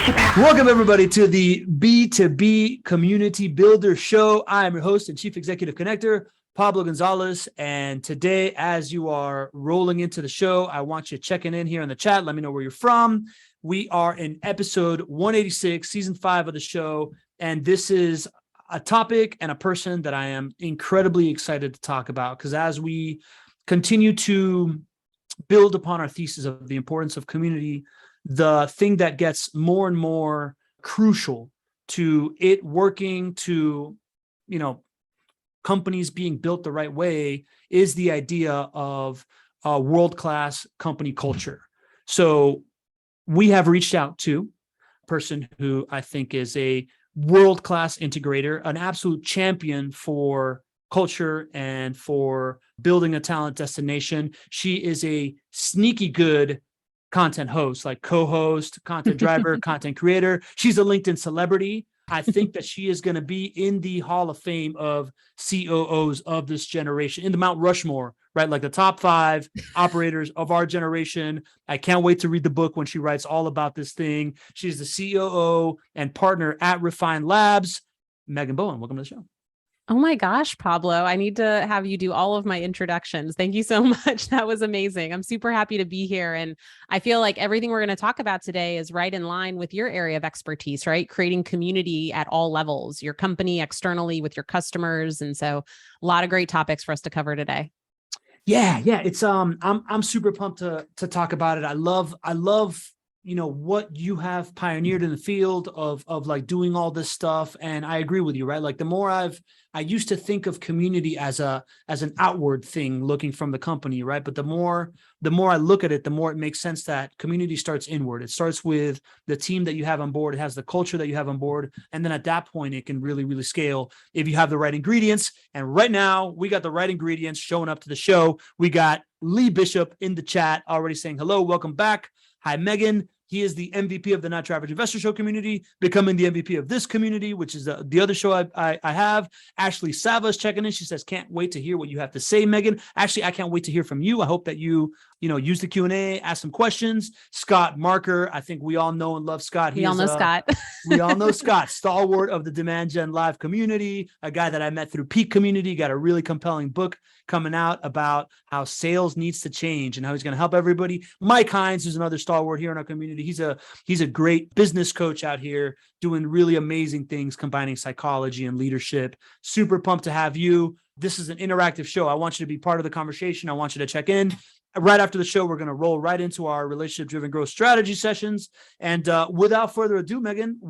Welcome, everybody, to the B2B Community Builder Show. I am your host and Chief Executive Connector, Pablo Gonzalez. And today, as you are rolling into the show, I want you checking in here in the chat. Let me know where you're from. We are in episode 186, season 5 of the show. And this is a topic and a person that I am incredibly excited to talk about, because as we continue to build upon our thesis of the importance of community, the thing that gets more and more crucial to it working, to, companies being built the right way, is the idea of a world-class company culture. So we have reached out to a person who I think is a world-class integrator, an absolute champion for culture and for building a talent destination. She is a sneaky good content host, like co-host, content driver, content creator. She's a LinkedIn celebrity. I think that she is going to be in the Hall of Fame of COOs of this generation, in the Mount Rushmore, right? Like the top 5 operators of our generation. I can't wait to read the book when she writes all about this thing. She's the COO and partner at Refine Labs. Megan Bowen, welcome to the show. Oh my gosh, Pablo, I need to have you do all of my introductions. Thank you so much. That was amazing. I'm super happy to be here. And I feel like everything we're going to talk about today is right in line with your area of expertise, right? Creating community at all levels, your company, externally, with your customers. And so a lot of great topics for us to cover today. Yeah. It's I'm super pumped to talk about it. I love what you have pioneered in the field of like doing all this stuff. And I agree with you, right? Like the more I used to think of community as an outward thing looking from the company, right? But the more I look at it, the more it makes sense that community starts inward. It starts with the team that you have on board. It has the culture that you have on board. And then at that point, it can really, really scale if you have the right ingredients. And right now we got the right ingredients showing up to the show. We got Lee Bishop in the chat already saying, hello, welcome back. Hi, Megan. He is the MVP of the Not Your Average Investor Show community, becoming the MVP of this community, which is the other show I have. Ashley Sava's checking in. She says, can't wait to hear what you have to say, Megan. Actually, I can't wait to hear from you. I hope that you use the Q&A, ask some questions. Scott Marker, I think we all know and love Scott. We all know Scott. We all know Scott, stalwart of the Demand Gen Live community, a guy that I met through Peak Community, got a really compelling book coming out about how sales needs to change and how he's going to help everybody. Mike Hines, who's another stalwart here in our community. He's a great business coach out here doing really amazing things, combining psychology and leadership. Super pumped to have you. This is an interactive show. I want you to be part of the conversation. I want you to check in. Right after the show, we're going to roll right into our relationship-driven growth strategy sessions. And without further ado, Megan,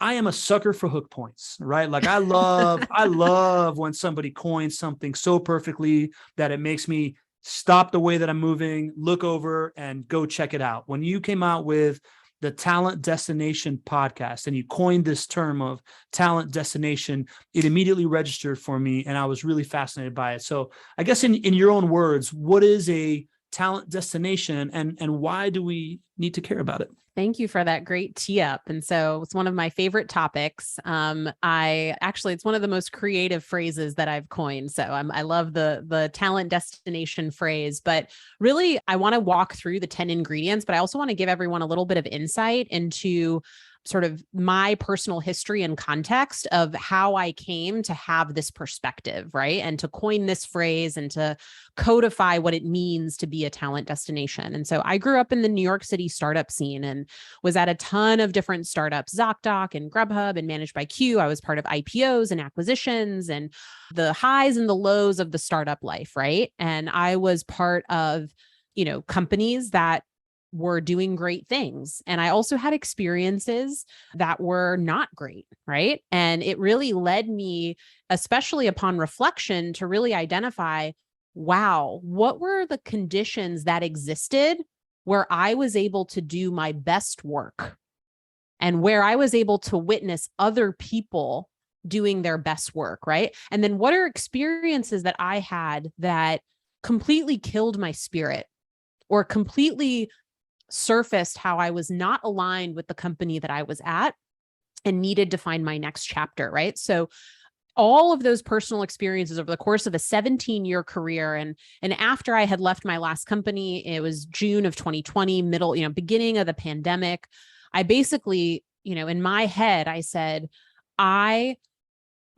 I am a sucker for hook points, right? Like I love when somebody coins something so perfectly that it makes me stop the way that I'm moving, look over and go check it out. When you came out with the Talent Destination podcast and you coined this term of talent destination, it immediately registered for me and I was really fascinated by it. So I guess in your own words, what is a talent destination and why do we need to care about it? Thank you for that great tee up. And so it's one of my favorite topics. It's one of the most creative phrases that I've coined. So I love the talent destination phrase, but really I want to walk through the 10 ingredients, but I also want to give everyone a little bit of insight into sort of my personal history and context of how I came to have this perspective, right? And to coin this phrase and to codify what it means to be a talent destination. And so I grew up in the New York City startup scene and was at a ton of different startups, ZocDoc and Grubhub and Managed by Q. I was part of IPOs and acquisitions and the highs and the lows of the startup life, right? And I was part of, companies that were doing great things. And I also had experiences that were not great, right? And it really led me, especially upon reflection, to really identify, wow, what were the conditions that existed where I was able to do my best work and where I was able to witness other people doing their best work, right? And then what are experiences that I had that completely killed my spirit or completely surfaced how I was not aligned with the company that I was at and needed to find my next chapter, right? So all of those personal experiences over the course of a 17-year career. And after I had left my last company, it was June of 2020, beginning of the pandemic. I basically, in my head, I said, I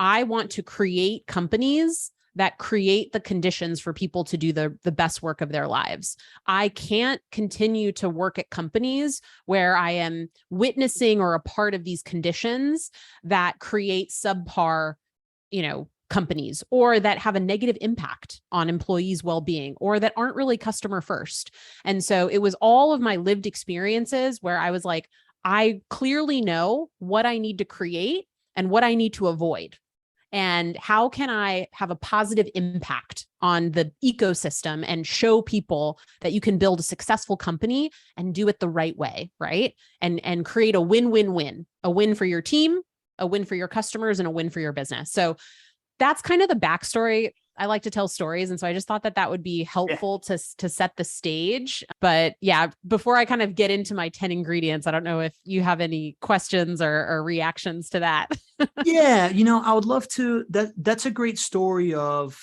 want to create companies that create the conditions for people to do the best work of their lives. I can't continue to work at companies where I am witnessing or a part of these conditions that create subpar, companies, or that have a negative impact on employees' well-being, or that aren't really customer first. And so it was all of my lived experiences where I was like, I clearly know what I need to create and what I need to avoid. And how can I have a positive impact on the ecosystem and show people that you can build a successful company and do it the right way, right? And create a win-win-win, a win for your team, a win for your customers, and a win for your business. So that's kind of the backstory. I like to tell stories. And so I just thought that would be helpful to set the stage. But yeah, before I kind of get into my 10 ingredients, I don't know if you have any questions or reactions to that. Yeah, I would love to. That's a great story of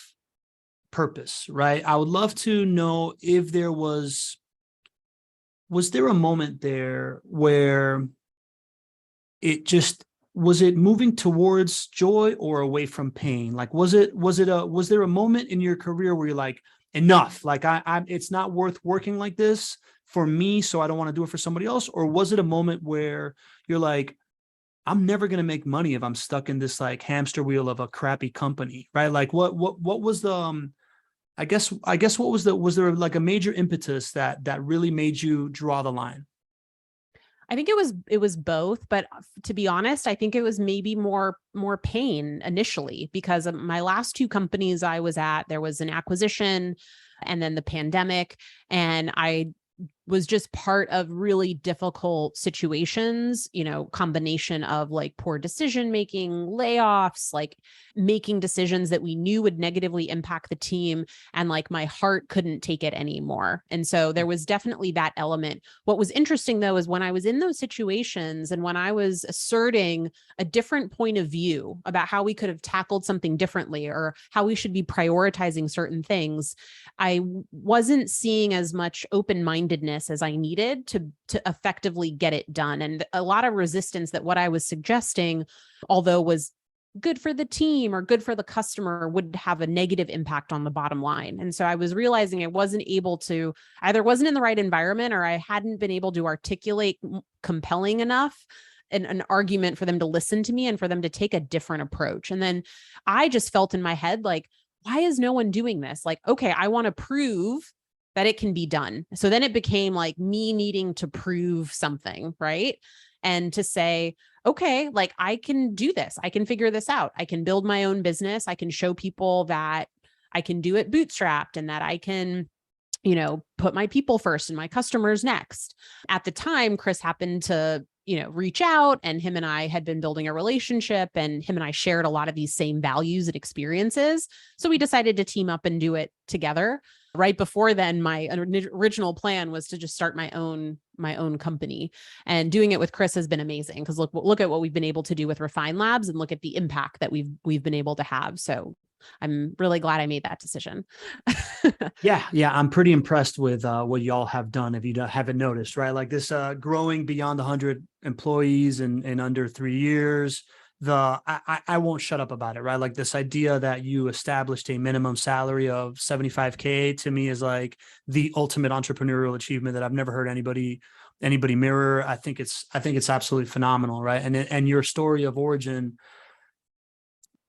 purpose, right? I would love to know if there was there a moment there where was it moving towards joy or away from pain? Like, was there a moment in your career where you're like, enough, like it's not worth working like this for me, so I don't want to do it for somebody else? Or was it a moment where you're like, I'm never going to make money if I'm stuck in this like hamster wheel of a crappy company, right? Like what was the, I guess what was there like a major impetus that really made you draw the line? I think it was both, but to be honest, I think it was maybe more pain initially, because of my last two companies I was at, there was an acquisition and then the pandemic, and I was just part of really difficult situations, combination of like poor decision making, layoffs, like making decisions that we knew would negatively impact the team. And like my heart couldn't take it anymore. And so there was definitely that element. What was interesting though, is when I was in those situations and when I was asserting a different point of view about how we could have tackled something differently or how we should be prioritizing certain things, I wasn't seeing as much open-mindedness as I needed to effectively get it done. And a lot of resistance that what I was suggesting, although was good for the team or good for the customer, would have a negative impact on the bottom line. And so I was realizing I wasn't able to, either wasn't in the right environment or I hadn't been able to articulate compelling enough an argument for them to listen to me and for them to take a different approach. And then I just felt in my head, like, why is no one doing this? Like, okay, I want to prove that it can be done. So then it became like me needing to prove something, right? And to say, okay, like I can do this. I can figure this out. I can build my own business. I can show people that I can do it bootstrapped and that I can, put my people first and my customers next. At the time, Chris happened to, reach out, and him and I had been building a relationship, and him and I shared a lot of these same values and experiences. So we decided to team up and do it together. Right before then, my original plan was to just start my own company, and doing it with Chris has been amazing, because look at what we've been able to do with Refine Labs and look at the impact that we've been able to have. So I'm really glad I made that decision. Yeah. I'm pretty impressed with what y'all have done. If you haven't noticed, right? Like this growing beyond 100 employees in under 3 years. I won't shut up about it, right? Like this idea that you established a minimum salary of 75K to me is like the ultimate entrepreneurial achievement that I've never heard anybody mirror. I think it's absolutely phenomenal, right? And your story of origin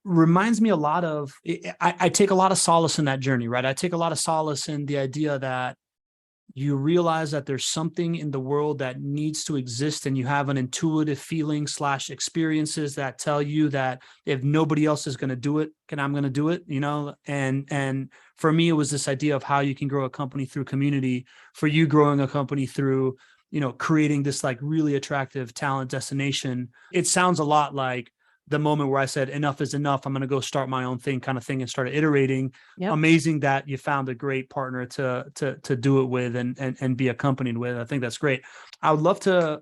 reminds me a lot of, I take a lot of solace in that journey, right? I take a lot of solace in the idea that you realize that there's something in the world that needs to exist, and you have an intuitive feeling / experiences that tell you that if nobody else is going to do it, I'm going to do it, and for me, it was this idea of how you can grow a company through community. For you, growing a company through, creating this like really attractive talent destination. It sounds a lot like the moment where I said, enough is enough. I'm going to go start my own thing kind of thing, and started iterating. Yep. Amazing that you found a great partner to do it with and be accompanied with. I think that's great. I would love to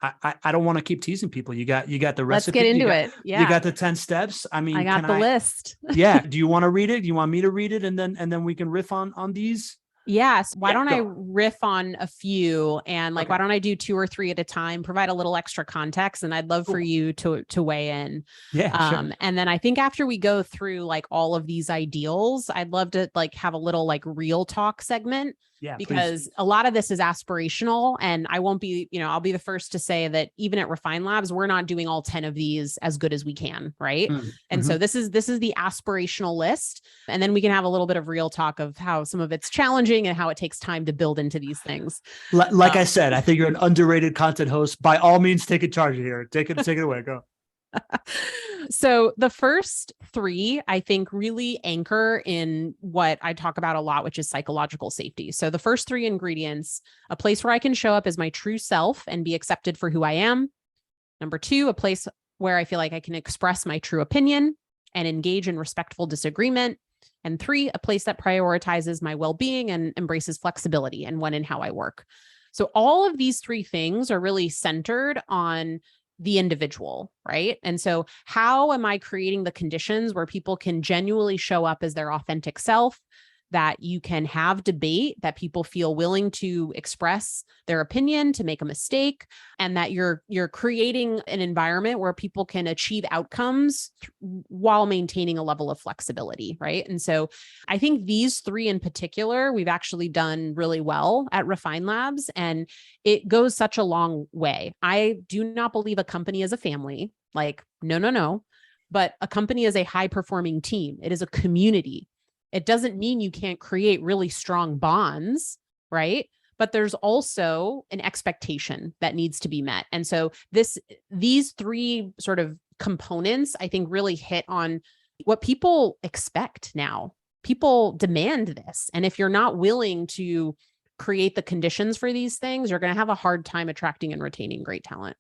I don't want to keep teasing people. You got the Let's recipe. get into got, it. You Yeah. got the 10 steps. I mean, I got the list. Yeah. Do you want to read it? Do you want me to read it? And then we can riff on these? Yes. Why don't I go. riff on a few and like, Okay. why don't I do 2 or 3 at a time, provide a little extra context, and I'd love for Cool. you to weigh in. Yeah, sure. And then I think after we go through like all of these ideals, I'd love to like have a little like real talk segment. Yeah, Because please. a lot of this is aspirational, and I won't be, I'll be the first to say that even at Refine Labs, we're not doing all 10 of these as good as we can, right? And so this is the aspirational list, and then we can have a little bit of real talk of how some of it's challenging and how it takes time to build into these things. Like I said, I think you're an underrated content host. By all means, take it charge here. Take it away. Go. So the first 3, I think, really anchor in what I talk about a lot, which is psychological safety. So the first 3 ingredients: a place where I can show up as my true self and be accepted for who I am. Number 2, a place where I feel like I can express my true opinion and engage in respectful disagreement. And 3, a place that prioritizes my well-being and embraces flexibility in when and how I work. So all of these 3 things are really centered on the individual, right? And so how am I creating the conditions where people can genuinely show up as their authentic self, that you can have debate, that people feel willing to express their opinion, to make a mistake, and that you're creating an environment where people can achieve outcomes while maintaining a level of flexibility, right? And so I think these 3 in particular, we've actually done really well at Refine Labs, and it goes such a long way. I do not believe a company is a family. Like, no. But a company is a high-performing team. It is a community. It doesn't mean you can't create really strong bonds, right? But there's also an expectation that needs to be met. And so these 3 sort of components, I think, really hit on what people expect now. People demand this. And if you're not willing to create the conditions for these things, you're going to have a hard time attracting and retaining great talent.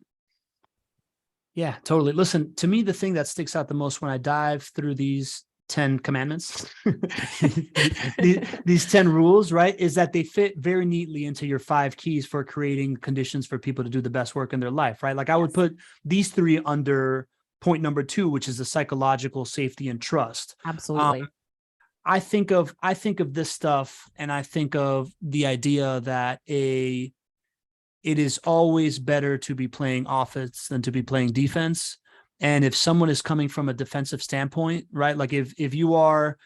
Yeah, totally. Listen, to me, the thing that sticks out the most when I dive through these 10 commandments, these 10 rules, right, is that they fit very neatly into your 5 keys for creating conditions for people to do the best work in their life, right? Like I would put these 3 under point number 2, which is the psychological safety and trust. Absolutely. I think of this stuff, and I think of the idea that it is always better to be playing offense than to be playing defense. And if someone is coming from a defensive standpoint, right? Like if your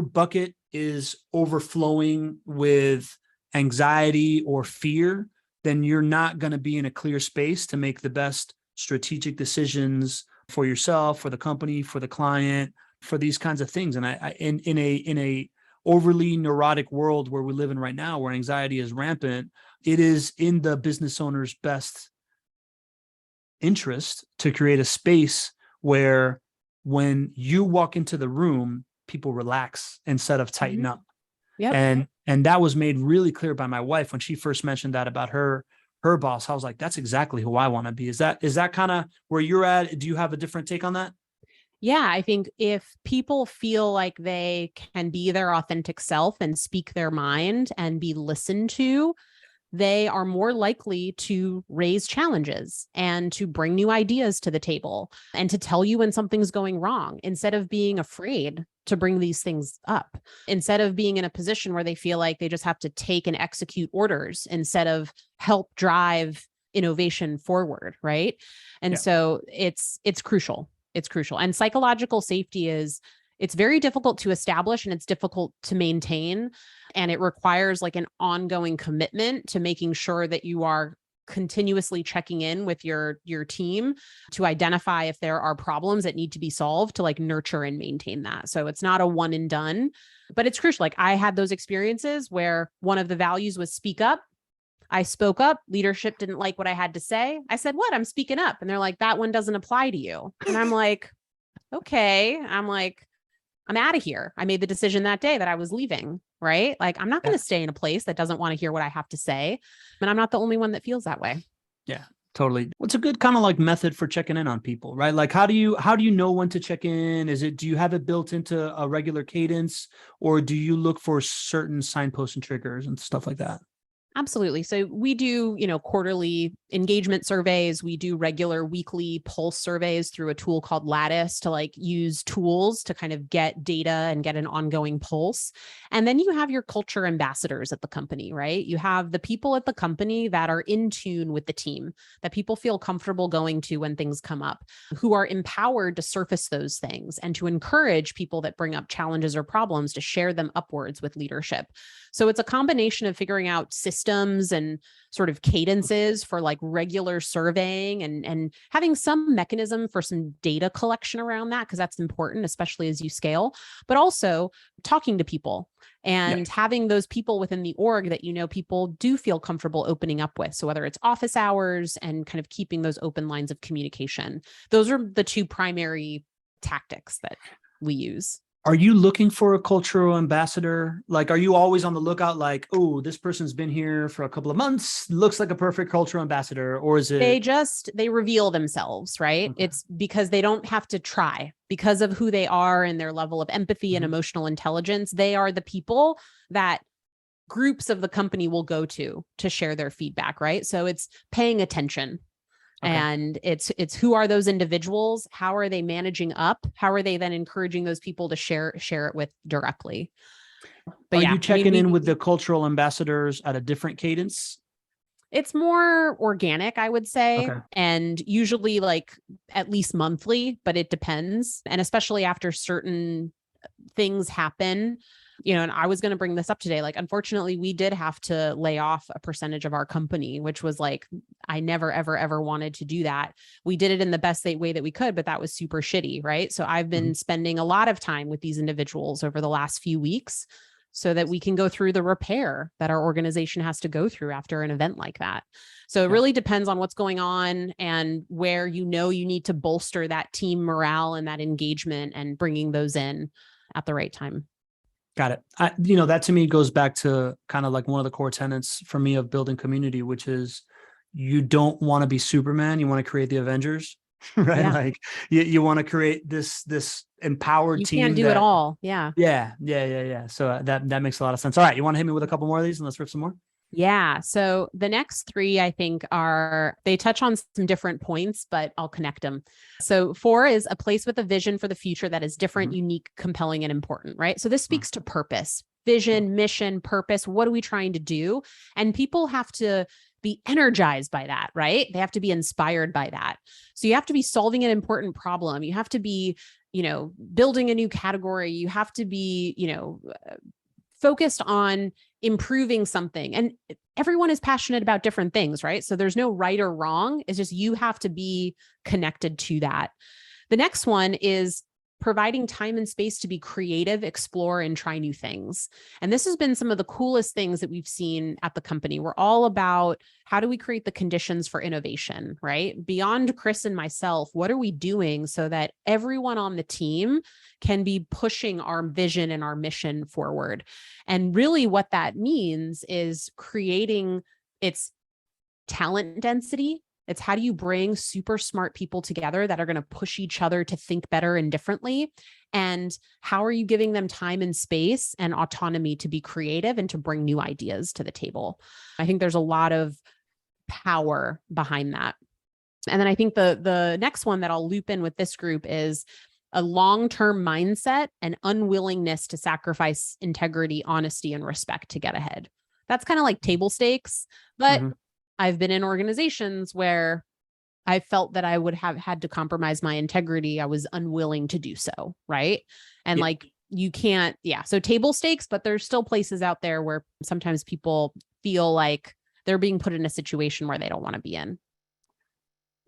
bucket is overflowing with anxiety or fear, then you're not going to be in a clear space to make the best strategic decisions for yourself, for the company, for the client, for these kinds of things. And in a overly neurotic world where we live in right now, where anxiety is rampant, it is in the business owner's best interest to create a space where when you walk into the room, people relax instead of tighten up. Yep. And that was made really clear by my wife when she first mentioned that about her boss. I was like, that's exactly who I want to be. Is that kind of where you're at? Do you have a different take on that? Yeah, I think if people feel like they can be their authentic self and speak their mind and be listened to, they are more likely to raise challenges and to bring new ideas to the table and to tell you when something's going wrong, instead of being afraid to bring these things up, instead of being in a position where they feel like they just have to take and execute orders instead of help drive innovation forward, right? And so it's crucial. It's crucial. And psychological safety it's very difficult to establish and it's difficult to maintain. And it requires like an ongoing commitment to making sure that you are continuously checking in with your team to identify if there are problems that need to be solved, to like nurture and maintain that. So it's not a one and done, but it's crucial. Like I had those experiences where one of the values was speak up. I spoke up. Leadership didn't like what I had to say. I said, what? I'm speaking up. And they're like, that one doesn't apply to you. And I'm like, okay. I'm out of here. I made the decision that day that I was leaving, right? Like, I'm not going to stay in a place that doesn't want to hear what I have to say. And I'm not the only one that feels that way. Yeah, totally. What's a good kind of like method for checking in on people, right? Like, how do you know when to check in? Do you have it built into a regular cadence, or do you look for certain signposts and triggers and stuff like that? Absolutely. So we do, quarterly engagement surveys. We do regular weekly pulse surveys through a tool called Lattice to like use tools to kind of get data and get an ongoing pulse. And then you have your culture ambassadors at the company, right? You have the people at the company that are in tune with the team, that people feel comfortable going to when things come up, who are empowered to surface those things and to encourage people that bring up challenges or problems to share them upwards with leadership. So it's a combination of figuring out systems and sort of cadences for like regular surveying and having some mechanism for some data collection around that, because that's important, especially as you scale, but also talking to people and having those people within the org that, people do feel comfortable opening up with. So whether it's office hours and kind of keeping those open lines of communication, those are the two primary tactics that we use. Are you looking for a cultural ambassador? Like, are you always on the lookout? Like, oh, this person's been here for a couple of months, looks like a perfect cultural ambassador, or is it? They reveal themselves, right? Okay. It's because they don't have to try because of who they are and their level of empathy and emotional intelligence. They are the people that groups of the company will go to share their feedback, right? So it's paying attention. Okay. And it's who are those individuals? How are they managing up? How are they then encouraging those people to share it with directly? But are you checking in with the cultural ambassadors at a different cadence? It's more organic, I would say, and usually like at least monthly, but it depends. And especially after certain things happen, and I was going to bring this up today. Like, unfortunately, we did have to lay off a percentage of our company, which was like, I never, ever, ever wanted to do that. We did it in the best way that we could, but that was super shitty, right? So I've been spending a lot of time with these individuals over the last few weeks so that we can go through the repair that our organization has to go through after an event like that. So it really depends on what's going on and where you need to bolster that team morale and that engagement and bringing those in at the right time. Got it. That to me goes back to kind of like one of the core tenets for me of building community, which is you don't want to be Superman. You want to create the Avengers, right? Yeah. Like you want to create this empowered team. You can't do it all. Yeah. Yeah. So that makes a lot of sense. All right. You want to hit me with a couple more of these and let's rip some more? Yeah. So the next three, I think they touch on some different points, but I'll connect them. So 4 is a place with a vision for the future that is different, unique, compelling, and important, right? So this speaks to purpose, vision, mission, purpose. What are we trying to do? And people have to be energized by that, right? They have to be inspired by that. So you have to be solving an important problem. You have to be, building a new category. You have to be, focused on improving something. And everyone is passionate about different things, right? So there's no right or wrong. It's just you have to be connected to that. The next one is providing time and space to be creative, explore, and try new things. And this has been some of the coolest things that we've seen at the company. We're all about how do we create the conditions for innovation, right? Beyond Chris and myself, what are we doing so that everyone on the team can be pushing our vision and our mission forward? And really what that means is creating its talent density. It's how do you bring super smart people together that are going to push each other to think better and differently? And how are you giving them time and space and autonomy to be creative and to bring new ideas to the table? I think there's a lot of power behind that. And then I think the next one that I'll loop in with this group is a long-term mindset and unwillingness to sacrifice integrity, honesty, and respect to get ahead. That's kind of like table stakes, but I've been in organizations where I felt that I would have had to compromise my integrity. I was unwilling to do so. Right. And you can't. Yeah. So table stakes, but there's still places out there where sometimes people feel like they're being put in a situation where they don't want to be in.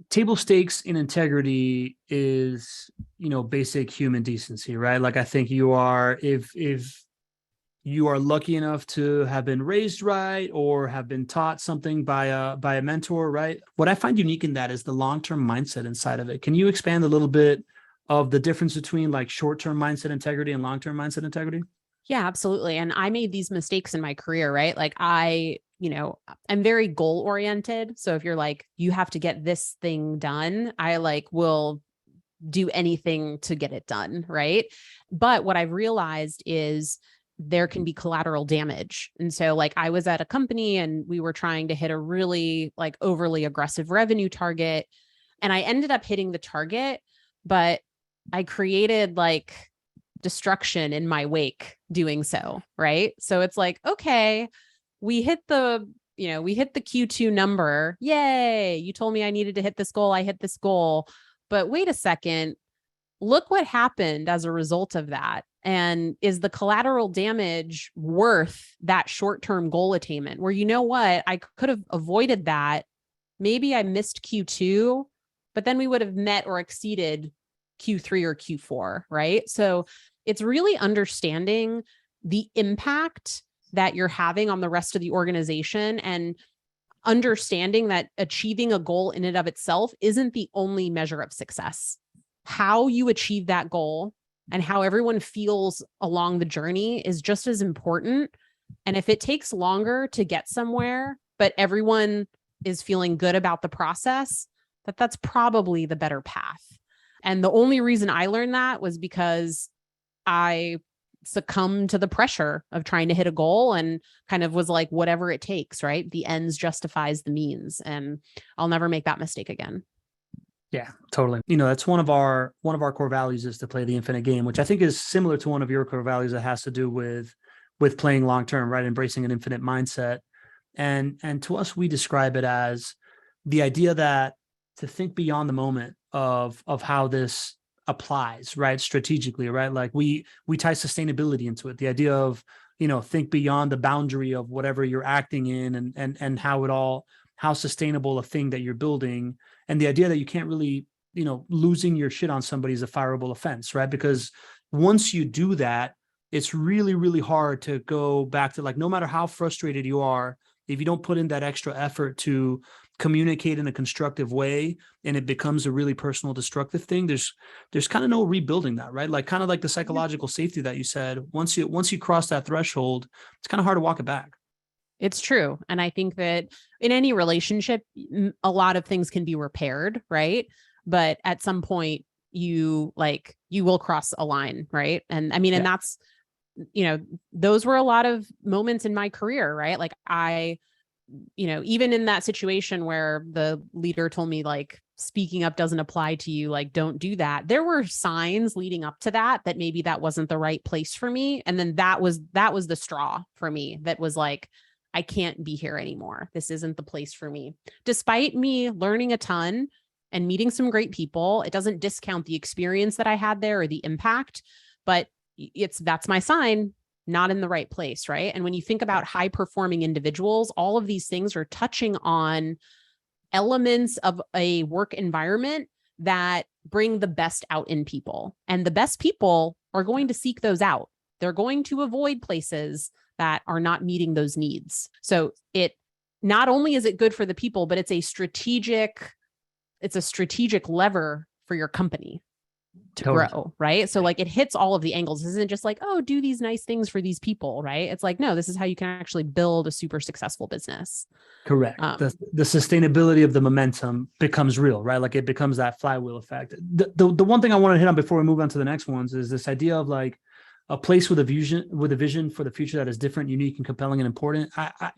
Table stakes in integrity is, basic human decency, right? Like I think you are, if you are lucky enough to have been raised right or have been taught something by a mentor, right? What I find unique in that is the long-term mindset inside of it. Can you expand a little bit of the difference between like short-term mindset integrity and long-term mindset integrity? Yeah, absolutely. And I made these mistakes in my career, right? Like I'm very goal oriented. So if you're like, you have to get this thing done, I will do anything to get it done. Right. But what I've realized is there can be collateral damage. And so like I was at a company and we were trying to hit a really like overly aggressive revenue target. And I ended up hitting the target, but I created like destruction in my wake doing so. Right. So it's like, okay, we hit the Q2 number. Yay. You told me I needed to hit this goal. I hit this goal. But wait a second. Look what happened as a result of that. And is the collateral damage worth that short-term goal attainment where, you know what, I could have avoided that. Maybe I missed Q2, but then we would have met or exceeded Q3 or Q4, right? So it's really understanding the impact that you're having on the rest of the organization and understanding that achieving a goal in and of itself isn't the only measure of success. How you achieve that goal and how everyone feels along the journey is just as important. And if it takes longer to get somewhere, but everyone is feeling good about the process, that's probably the better path. And the only reason I learned that was because I succumbed to the pressure of trying to hit a goal and kind of was like, whatever it takes, right? The ends justifies the means. And I'll never make that mistake again. Yeah, totally. That's one of our core values is to play the infinite game, which I think is similar to one of your core values that has to do with playing long term, right? Embracing an infinite mindset. And to us, we describe it as the idea that to think beyond the moment of how this applies, right? Strategically, right? Like we tie sustainability into it. The idea of, think beyond the boundary of whatever you're acting in and how sustainable a thing that you're building. And the idea that you can't really, losing your shit on somebody is a fireable offense, right? Because once you do that, it's really, really hard to go back to, like, no matter how frustrated you are, if you don't put in that extra effort to communicate in a constructive way and it becomes a really personal destructive thing, there's kind of no rebuilding that, right? Like kind of like the psychological safety that you said, once you cross that threshold, it's kind of hard to walk it back. It's true. And I think that in any relationship, a lot of things can be repaired, right? But at some point you will cross a line, right? And I mean, and that's, those were a lot of moments in my career, right? Like even in that situation where the leader told me like speaking up doesn't apply to you, like don't do that. There were signs leading up to that maybe that wasn't the right place for me. And then that was the straw for me that was like, I can't be here anymore. This isn't the place for me. Despite me learning a ton and meeting some great people, it doesn't discount the experience that I had there or the impact, but that's my sign, not in the right place, right? And when you think about high performing individuals, all of these things are touching on elements of a work environment that bring the best out in people. And the best people are going to seek those out. They're going to avoid places that are not meeting those needs. So it not only is it good for the people, but it's a strategic lever for your company to grow, right? So like it hits all of the angles. This isn't just like, oh, do these nice things for these people, right? It's like, no, this is how you can actually build a super successful business. Correct. The sustainability of the momentum becomes real, right? Like it becomes that flywheel effect. The one thing I want to hit on before we move on to the next ones is this idea of like a place with a vision for the future that is different, unique, and compelling and important.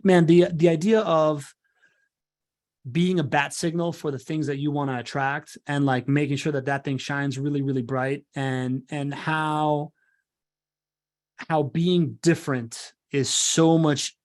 Man, the idea of being a bat signal for the things that you want to attract and like making sure that thing shines really, really bright and how being different is so much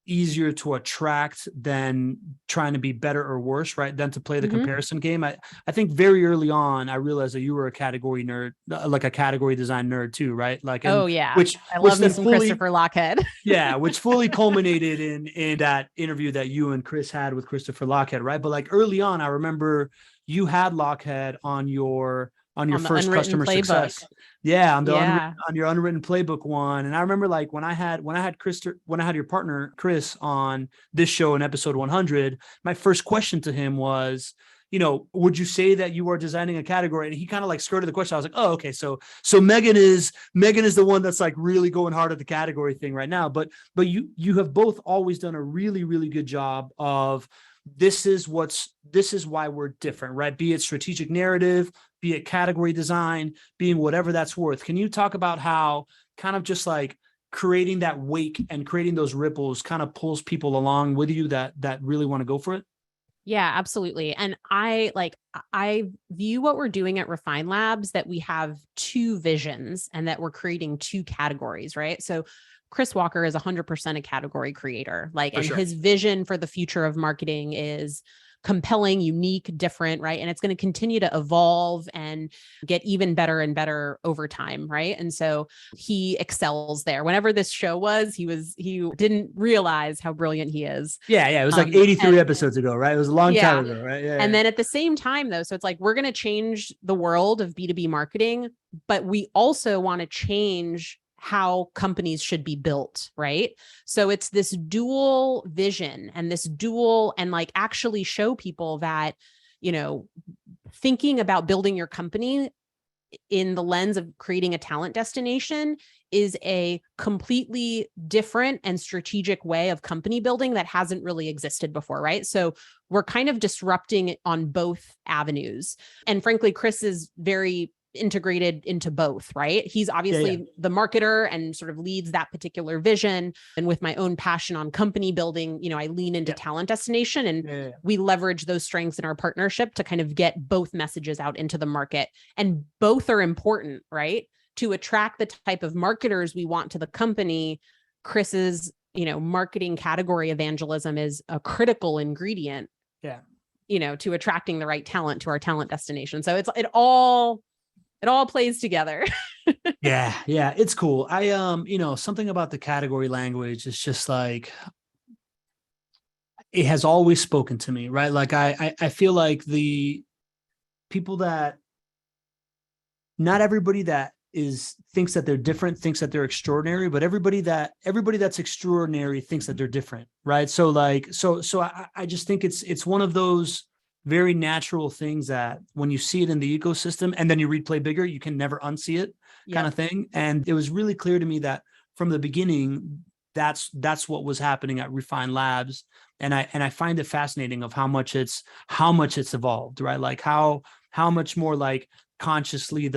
easier to attract than trying to be better or worse, right? Than to play the comparison game. I think very early on, I realized that you were a category nerd, like a category design nerd too, right? Like, oh yeah, which I love me some Christopher Lochhead. Yeah, which fully culminated in that interview that you and Chris had with Christopher Lochhead, right? But like early on, I remember you had Lochhead on your first customer playbook. success. Yeah, on your unwritten playbook one. And I remember like when I had your partner Chris on this show in episode 100, my first question to him was, would you say that you are designing a category? And he kind of like skirted the question. I was like, oh, okay. So Megan is the one that's like really going hard at the category thing right now. But you have both always done a really, really good job of this is why we're different, right? Be it strategic narrative, be it category design, being whatever that's worth. Can you talk about how kind of just like creating that wake and creating those ripples kind of pulls people along with you that really want to go for it? Yeah, absolutely. And I view what we're doing at Refine Labs that we have two visions and that we're creating two categories, right? So Chris Walker is 100% a category creator, and sure. his vision for the future of marketing is compelling, unique, different, right? And it's going to continue to evolve and get even better and better over time, right? And so he excels there. Whenever this show was, he didn't realize how brilliant he is. Yeah, it was like 83 episodes ago, right? It was a long time ago, right? Yeah. And then at the same time, though, so it's like we're going to change the world of B2B marketing, but we also want to change how companies should be built, right? So it's this dual vision and actually show people that, thinking about building your company in the lens of creating a talent destination is a completely different and strategic way of company building that hasn't really existed before, right? So we're kind of disrupting it on both avenues. And frankly, Chris is very integrated into both, right? He's obviously the marketer and sort of leads that particular vision. And with my own passion on company building, I lean into talent destination and we leverage those strengths in our partnership to kind of get both messages out into the market. And both are important, right? To attract the type of marketers we want to the company. Chris's, marketing category evangelism is a critical ingredient, to attracting the right talent to our talent destination. So it all plays together. Yeah, it's cool. I something about the category language is just like, it has always spoken to me, right? Like I feel like the people that, not everybody that thinks that they're different thinks that they're extraordinary, but everybody that's extraordinary thinks that they're different, right? So I just think it's one of those very natural things that when you see it in the ecosystem and then you read Play Bigger, you can never unsee it kind of thing. And it was really clear to me that from the beginning, that's what was happening at Refine Labs. And I find it fascinating of how much it's evolved, right? Like how much more like consciously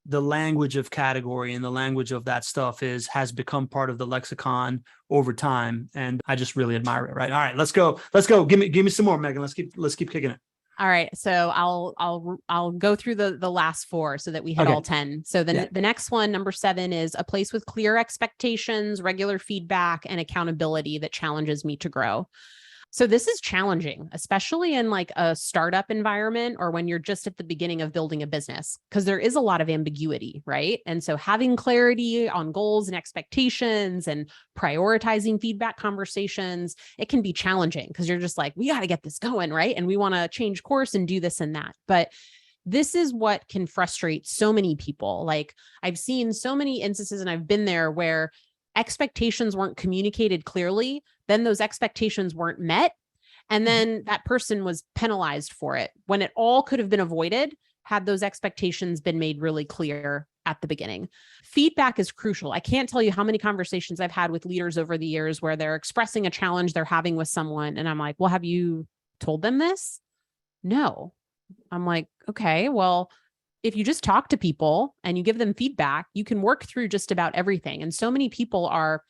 the language of category and the language of that stuff has become part of the lexicon over time. And I just really admire it. Right. All right, let's go. Give me some more, Megan. Let's keep kicking it. All right. So I'll go through the last four so that we hit all 10. So the next one, number 7, is a place with clear expectations, regular feedback, and accountability that challenges me to grow. So this is challenging, especially in like a startup environment or when you're just at the beginning of building a business, because there is a lot of ambiguity, right? And so having clarity on goals and expectations and prioritizing feedback conversations, it can be challenging because you're just like, we got to get this going, right? And we want to change course and do this and that. But this is what can frustrate so many people. Like I've seen so many instances and I've been there where expectations weren't communicated clearly, then those expectations weren't met, and then that person was penalized for it when it all could have been avoided had those expectations been made really clear at the beginning. Feedback is crucial. I can't tell you how many conversations I've had with leaders over the years where they're expressing a challenge they're having with someone, and I'm like, well, have you told them this? No. I'm like, okay, well, if you just talk to people and you give them feedback, you can work through just about everything. And so many people are,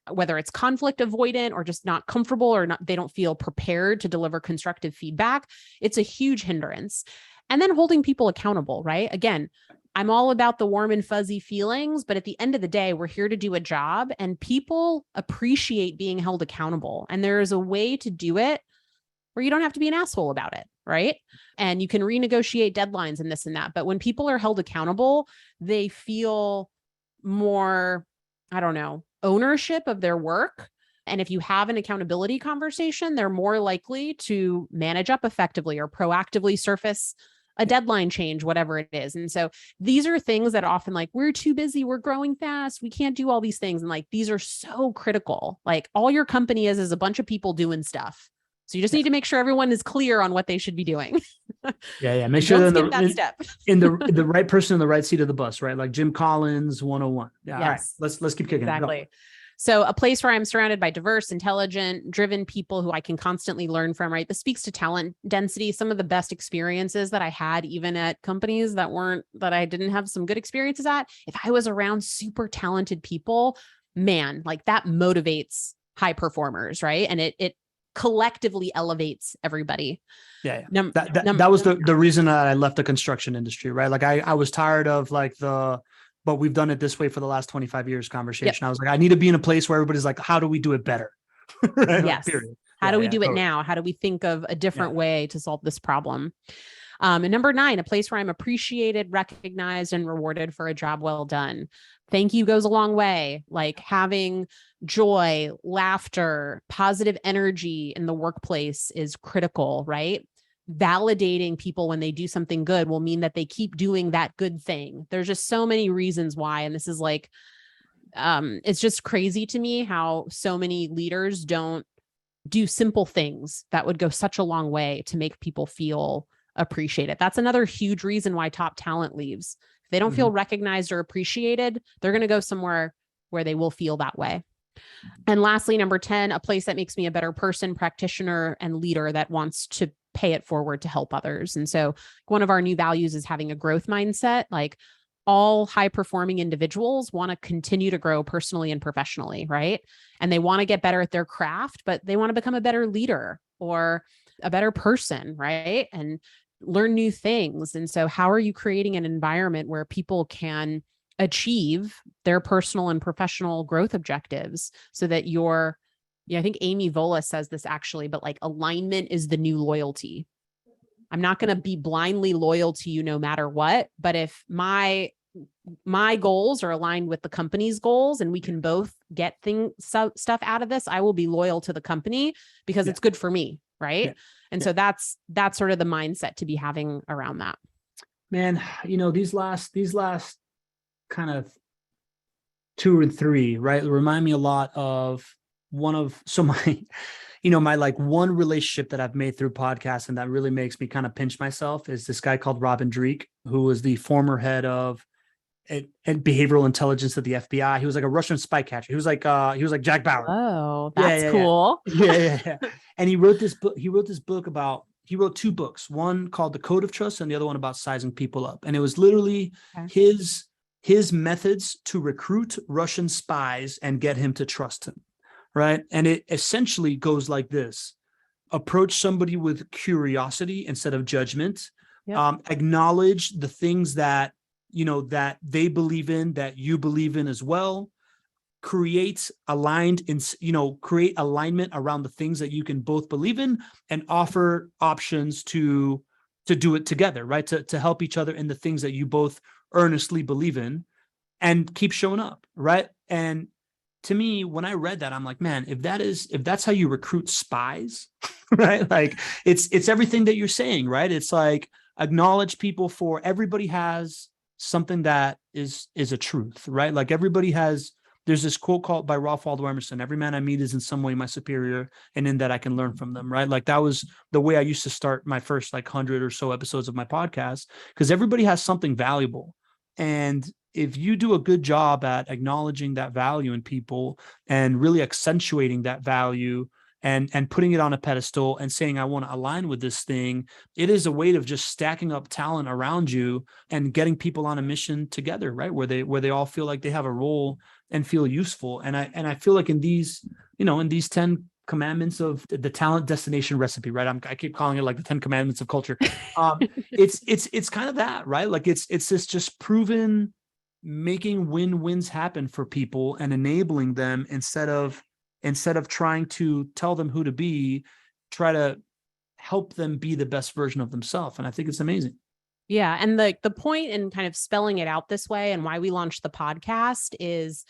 whether it's conflict avoidant or just not comfortable or not, they don't feel prepared to deliver constructive feedback. It's a huge hindrance. And then holding people accountable, right? Again, I'm all about the warm and fuzzy feelings, but at the end of the day, we're here to do a job and people appreciate being held accountable. And there is a way to do it where you don't have to be an asshole about it, right? And you can renegotiate deadlines and this and that. But when people are held accountable, they feel more, ownership of their work. And if you have an accountability conversation, they're more likely to manage up effectively or proactively surface a deadline change, whatever it is. And so these are things that often like, we're too busy, we're growing fast, we can't do all these things. And like, these are so critical. Like all your company is a bunch of people doing stuff. So you just need to make sure everyone is clear on what they should be doing. Make sure they're in the right person in the right seat of the bus, right? Like Jim Collins 101. Yeah. Yes. All right. Let's keep kicking. Exactly. So a place where I'm surrounded by diverse, intelligent, driven people who I can constantly learn from, right? This speaks to talent density. Some of the best experiences that I had, even at companies that I didn't have some good experiences at, if I was around super talented people, man, like that motivates high performers, right? And it collectively elevates everybody. Yeah. That was the reason that I left the construction industry, right? Like I was tired of like but we've done it this way for the last 25 years conversation. Yep. I was like, I need to be in a place where everybody's like, how do we do it better? Right? Yes. Like, how do we do it now? How do we think of a different way to solve this problem? And number 9, a place where I'm appreciated, recognized, and rewarded for a job well done. Thank you goes a long way. Like having joy, laughter, positive energy in the workplace is critical, right? Validating people when they do something good will mean that they keep doing that good thing. There's just so many reasons why. And this is like, it's just crazy to me how so many leaders don't do simple things that would go such a long way to make people feel appreciated. That's another huge reason why top talent leaves. If they don't feel recognized or appreciated, they're going to go somewhere where they will feel that way. And lastly, number 10, a place that makes me a better person, practitioner, and leader that wants to pay it forward to help others. And so one of our new values is having a growth mindset. Like all high performing individuals want to continue to grow personally and professionally, right? And they want to get better at their craft, but they want to become a better leader or a better person, right? And learn new things. And so how are you creating an environment where people can achieve their personal and professional growth objectives so that I think Amy Vola says this actually, but like alignment is the new loyalty. I'm not going to be blindly loyal to you no matter what, but if my goals are aligned with the company's goals and we can both get stuff out of this, I will be loyal to the company because it's good for me. Right. Yeah. And so that's sort of the mindset to be having around that. Man, these last kind of 2 or 3, right, remind me a lot of my like one relationship that I've made through podcasts and that really makes me kind of pinch myself is this guy called Robin Dreek, who was the former head of and behavioral intelligence at the FBI. He was like a Russian spy catcher. He was like Jack Bauer. Oh, that's cool. Yeah. And he wrote this book about, he wrote 2 books, one called The Code of Trust and the other one about sizing people up. And it was literally his methods to recruit Russian spies and get him to trust him. Right. And it essentially goes like this: approach somebody with curiosity instead of judgment, acknowledge the things that they believe in, that you believe in as well, create alignment around the things that you can both believe in and offer options to do it together, right? To help each other in the things that you both earnestly believe in and keep showing up. Right. And to me, when I read that, I'm like, man, if that's how you recruit spies, right? Like it's everything that you're saying, right? It's like acknowledge people for everybody has something that is a truth, right? Like there's this quote called by Ralph Waldo Emerson: every man I meet is in some way my superior, and in that I can learn from them, right? Like that was the way I used to start my first 100 or so episodes of my podcast, because everybody has something valuable. And if you do a good job at acknowledging that value in people and really accentuating that value and putting it on a pedestal and saying, I want to align with this thing, it is a way of just stacking up talent around you and getting people on a mission together, right? Where they all feel like they have a role and feel useful. And I feel like in these 10 commandments of the talent destination recipe, right? I keep calling it like the 10 commandments of culture. It's kind of that, right? Like it's this just proven making win-wins happen for people and enabling them instead of trying to tell them who to be, try to help them be the best version of themselves. And I think it's amazing. Yeah. And the point in kind of spelling it out this way and why we launched the podcast is,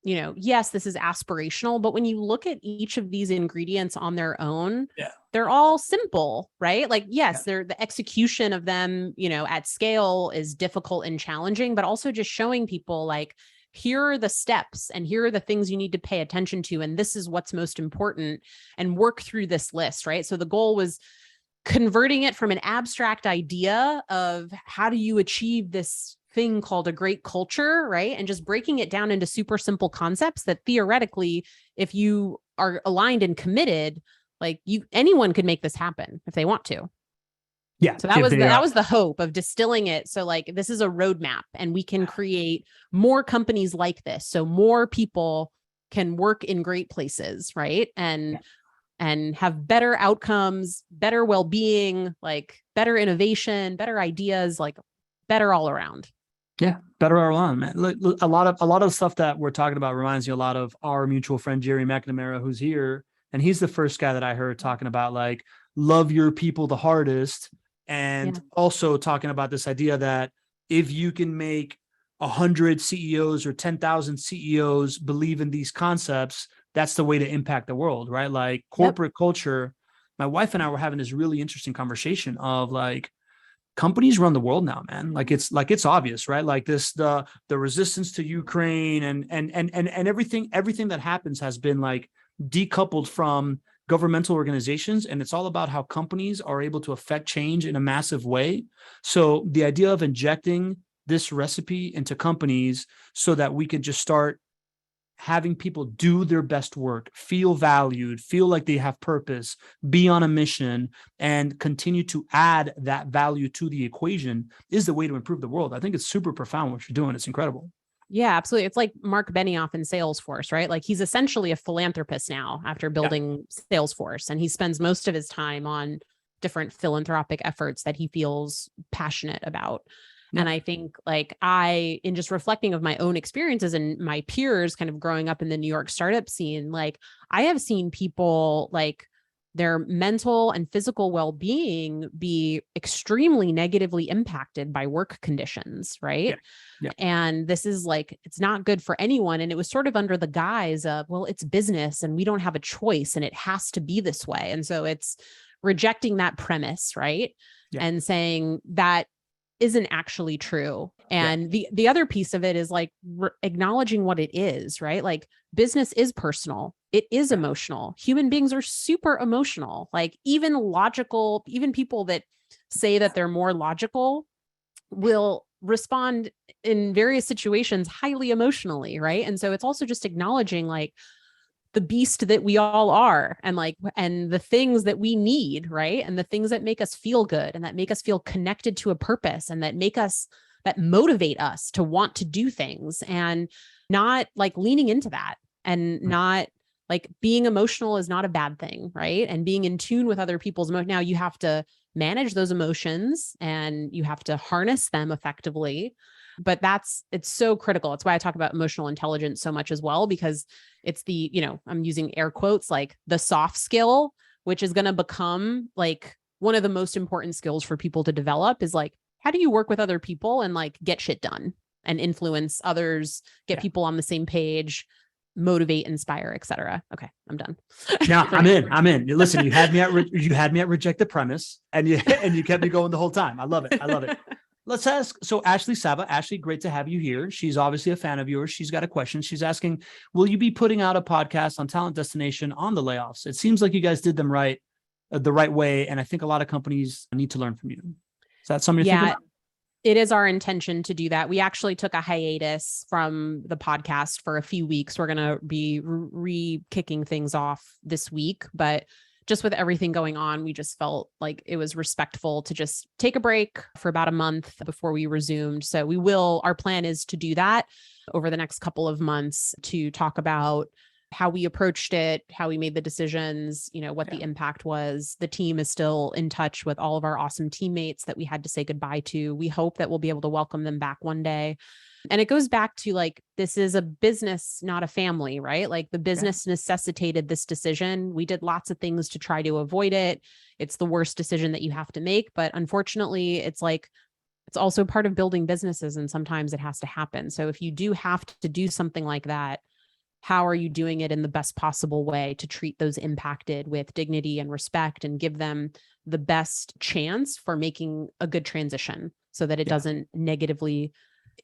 yes, this is aspirational, but when you look at each of these ingredients on their own, they're all simple, right? Like, yes, the execution of them, at scale is difficult and challenging, but also just showing people like, here are the steps and here are the things you need to pay attention to. And this is what's most important, and work through this list, right? So the goal was converting it from an abstract idea of how do you achieve this thing called a great culture, right? And just breaking it down into super simple concepts that theoretically, if you are aligned and committed, like anyone could make this happen if they want to. Yeah. So that was the hope of distilling it. So like, this is a roadmap and we can create more companies like this. So more people can work in great places, right? And have better outcomes, better well-being, like better innovation, better ideas, like better all around. Yeah, better all around, man. Look, a lot of stuff that we're talking about reminds me a lot of our mutual friend Jerry McNamara, who's here, and he's the first guy that I heard talking about like love your people the hardest, and also talking about this idea that if you can make 100 CEOs or 10,000 CEOs believe in these concepts, that's the way to impact the world, right? Like corporate culture. My wife and I were having this really interesting conversation of like, companies run the world now, man. Like it's obvious, right? Like the resistance to Ukraine and everything that happens has been like decoupled from governmental organizations. And it's all about how companies are able to affect change in a massive way. So the idea of injecting this recipe into companies so that we can just start having people do their best work, feel valued, feel like they have purpose, be on a mission, and continue to add that value to the equation is the way to improve the world. I think it's super profound what you're doing. It's incredible. Yeah, absolutely. It's like Mark Benioff in Salesforce, right? Like he's essentially a philanthropist now after building Salesforce, and he spends most of his time on different philanthropic efforts that he feels passionate about. And I think like in just reflecting of my own experiences and my peers kind of growing up in the New York startup scene, like I have seen people like their mental and physical well-being be extremely negatively impacted by work conditions, right? Yeah. And this is like, it's not good for anyone. And it was sort of under the guise of, well, it's business and we don't have a choice and it has to be this way. And so it's rejecting that premise, right? And saying that isn't actually true. And the other piece of it is like acknowledging what it is, right? Like business is personal. It is emotional. Human beings are super emotional. Like even people that say that they're more logical will respond in various situations highly emotionally, right? And so it's also just acknowledging like the beast that we all are and the things that we need, right? And the things that make us feel good and that make us feel connected to a purpose and that motivate us to want to do things, and not like leaning into that, and not like being emotional is not a bad thing, right? And being in tune with other people's emotions. Now you have to manage those emotions and you have to harness them effectively. But it's so critical. It's why I talk about emotional intelligence so much as well, because it's I'm using air quotes, like the soft skill, which is going to become like one of the most important skills for people to develop, is like, how do you work with other people and like get shit done and influence others, get people on the same page, motivate, inspire, etc. Okay, I'm done. Now I'm in. Listen, you had me at reject the premise, and you kept me going the whole time. I love it. Let's ask. So Ashley Saba, Ashley, great to have you here. She's obviously a fan of yours. She's got a question. She's asking, will you be putting out a podcast on Talent Destination on the layoffs? It seems like you guys did them right, the right way. And I think a lot of companies need to learn from you. Is that something you're thinking about? It is our intention to do that. We actually took a hiatus from the podcast for a few weeks. We're going to be re-kicking things off this week, but just with everything going on, we just felt like it was respectful to just take a break for about a month before we resumed. So our plan is to do that over the next couple of months, to talk about how we approached it, how we made the decisions, what the impact was. The team is still in touch with all of our awesome teammates that we had to say goodbye to. We hope that we'll be able to welcome them back one day. And it goes back to like, this is a business, not a family, right? Like the business necessitated this decision. We did lots of things to try to avoid it. It's the worst decision that you have to make. But unfortunately, it's like, it's also part of building businesses. And sometimes it has to happen. So if you do have to do something like that, how are you doing it in the best possible way to treat those impacted with dignity and respect and give them the best chance for making a good transition so that it doesn't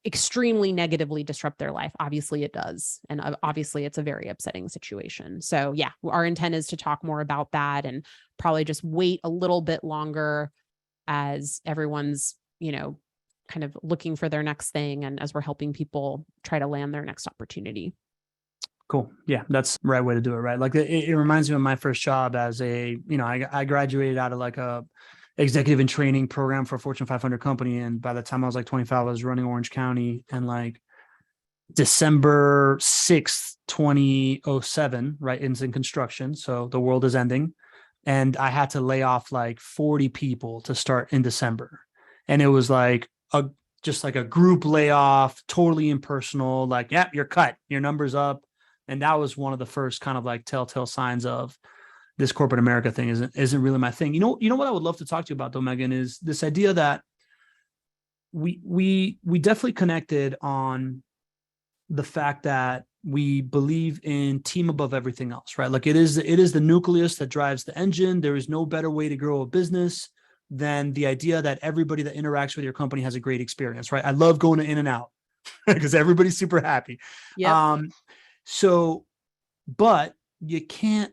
extremely negatively disrupt their life? Obviously it does. And obviously it's a very upsetting situation. So yeah, our intent is to talk more about that and probably just wait a little bit longer as everyone's, kind of looking for their next thing and as we're helping people try to land their next opportunity. Cool. Yeah, that's the right way to do it, right? Like it reminds me of my first job as I graduated out of like a executive and training program for a Fortune 500 company. And by the time I was like 25, I was running Orange County, and like December 6th, 2007, right? It's in construction. So the world is ending. And I had to lay off like 40 people to start in December. And it was like just like a group layoff, totally impersonal, like, yeah, you're cut, your number's up. And that was one of the first kind of like telltale signs of this corporate America thing isn't really my thing. You know what I would love to talk to you about though, Megan, is this idea that we definitely connected on the fact that we believe in team above everything else, right? Like it is the nucleus that drives the engine. There is no better way to grow a business than the idea that everybody that interacts with your company has a great experience, right? I love going to In-N-Out because everybody's super happy. Yep. So, but you can't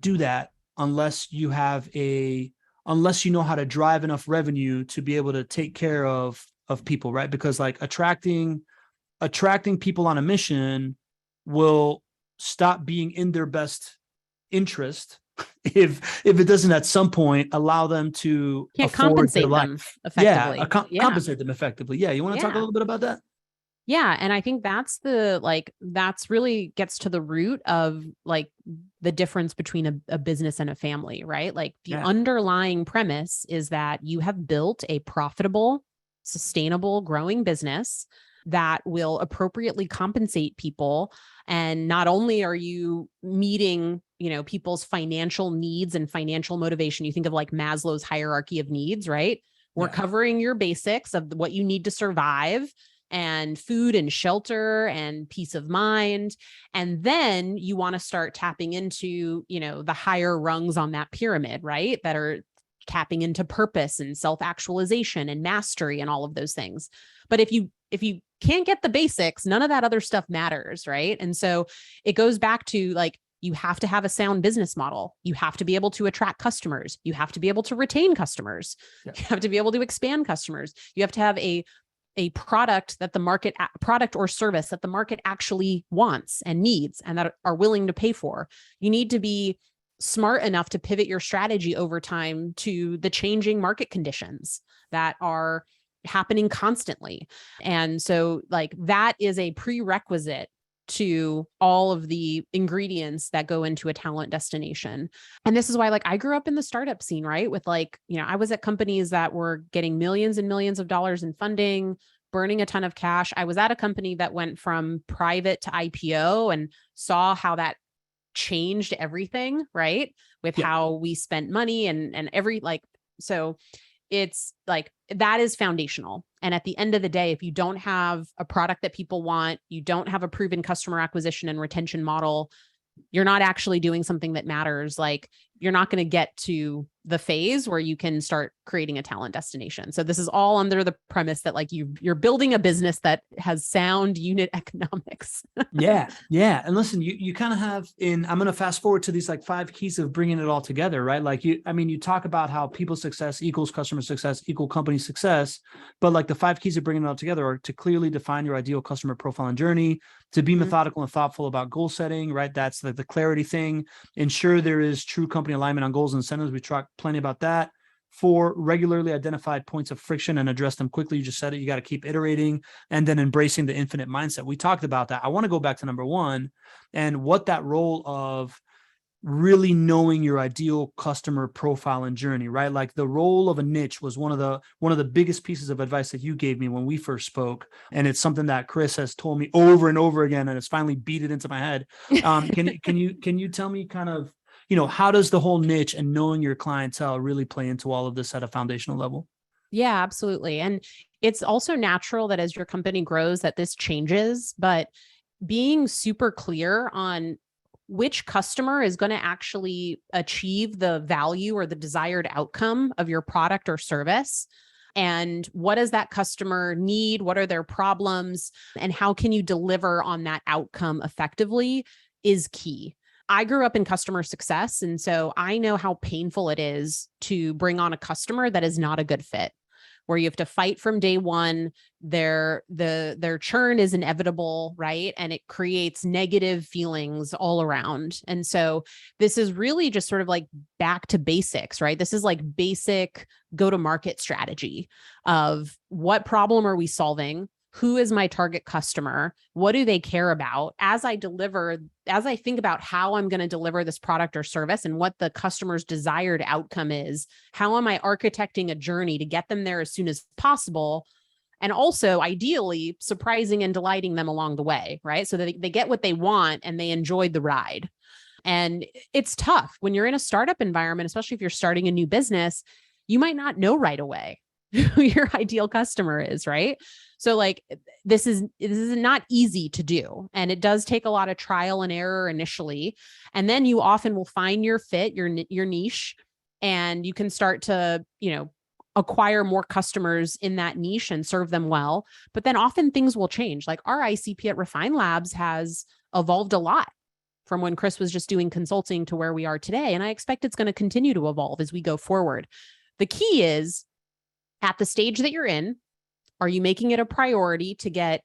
do that unless you know how to drive enough revenue to be able to take care of people, right? Because like attracting people on a mission will stop being in their best interest if it doesn't at some point allow them to Can't afford compensate their them life. effectively. Yeah. Compensate them effectively. Yeah. You want to talk a Yeah. little bit about that? Yeah. And I think that's really gets to the root of like the difference between a business and a family, right? Like the underlying premise is that you have built a profitable, sustainable, growing business that will appropriately compensate people. And not only are you meeting, people's financial needs and financial motivation, you think of like Maslow's hierarchy of needs, right? We're covering your basics of what you need to survive, and food and shelter and peace of mind. And then you want to start tapping into, the higher rungs on that pyramid, right? That are tapping into purpose and self-actualization and mastery and all of those things. But if you can't get the basics, none of that other stuff matters, right? And so it goes back to like, you have to have a sound business model. You have to be able to attract customers. You have to be able to retain customers. You have to be able to expand customers. You have to have a product or service that the market actually wants and needs and that are willing to pay for. You need to be smart enough to pivot your strategy over time to the changing market conditions that are happening constantly. And so like that is a prerequisite to all of the ingredients that go into a talent destination. And this is why like I grew up in the startup scene, right? With like, I was at companies that were getting millions and millions of dollars in funding, burning a ton of cash. I was at a company that went from private to IPO and saw how that changed everything, right? With how we spent money and every so it's like that is foundational. And at the end of the day, if you don't have a product that people want, you don't have a proven customer acquisition and retention model, you're not actually doing something that matters. Like you're not going to get to the phase where you can start creating a talent destination. So this is all under the premise that like you're building a business that has sound unit economics. Yeah. And listen, you kind of have I'm going to fast forward to these like 5 keys of bringing it all together, right? Like you talk about how people success equals customer success equal company success, but like the 5 keys of bringing it all together are to clearly define your ideal customer profile and journey, to be methodical and thoughtful about goal setting, right? That's the clarity thing. Ensure there is true company alignment on goals and incentives. We talk plenty about that. 4, regularly identified points of friction and address them quickly. You just said it. You got to keep iterating, and then embracing the infinite mindset. We talked about that. I want to go back to number 1 and what that role of really knowing your ideal customer profile and journey, right? Like the role of a niche was one of the biggest pieces of advice that you gave me when we first spoke. And it's something that Chris has told me over and over again, and it's finally beat it into my head. Can you tell me kind of, how does the whole niche and knowing your clientele really play into all of this at a foundational level? Yeah, absolutely. And it's also natural that as your company grows that this changes, but being super clear on which customer is going to actually achieve the value or the desired outcome of your product or service, and what does that customer need? What are their problems? And how can you deliver on that outcome effectively is key. I grew up in customer success, and so I know how painful it is to bring on a customer that is not a good fit, where you have to fight from day one. Their churn is inevitable, right? And it creates negative feelings all around. And so this is really just sort of like back to basics, right? This is like basic go-to-market strategy of what problem are we solving? Who is my target customer? What do they care about? As I think about how I'm going to deliver this product or service and what the customer's desired outcome is, how am I architecting a journey to get them there as soon as possible? And also, ideally, surprising and delighting them along the way, right? So that they get what they want and they enjoyed the ride. And it's tough when you're in a startup environment, especially if you're starting a new business, you might not know right away who your ideal customer is, right? So like this is not easy to do. And it does take a lot of trial and error initially. And then you often will find your fit, your niche, and you can start to, acquire more customers in that niche and serve them well. But then often things will change. Like our ICP at Refine Labs has evolved a lot from when Chris was just doing consulting to where we are today. And I expect it's going to continue to evolve as we go forward. The key is at the stage that you're in, are you making it a priority to get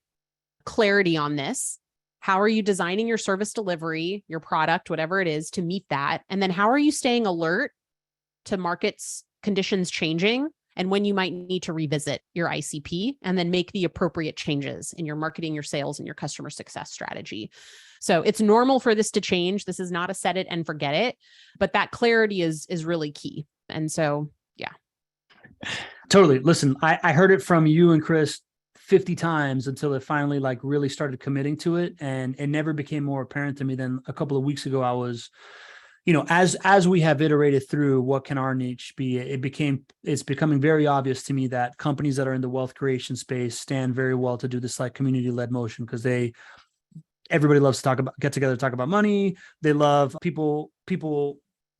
clarity on this? How are you designing your service delivery, your product, whatever it is, to meet that? And then how are you staying alert to markets conditions changing and when you might need to revisit your ICP and then make the appropriate changes in your marketing, your sales, and your customer success strategy? So it's normal for this to change. This is not a set it and forget it, but that clarity is really key. And so, yeah. Totally. Listen, I heard it from you and Chris 50 times until it finally like really started committing to it. And it never became more apparent to me than a couple of weeks ago. I was, as we have iterated through what can our niche be, it's becoming very obvious to me that companies that are in the wealth creation space stand very well to do this like community-led motion, because everybody loves to get together, talk about money. They love people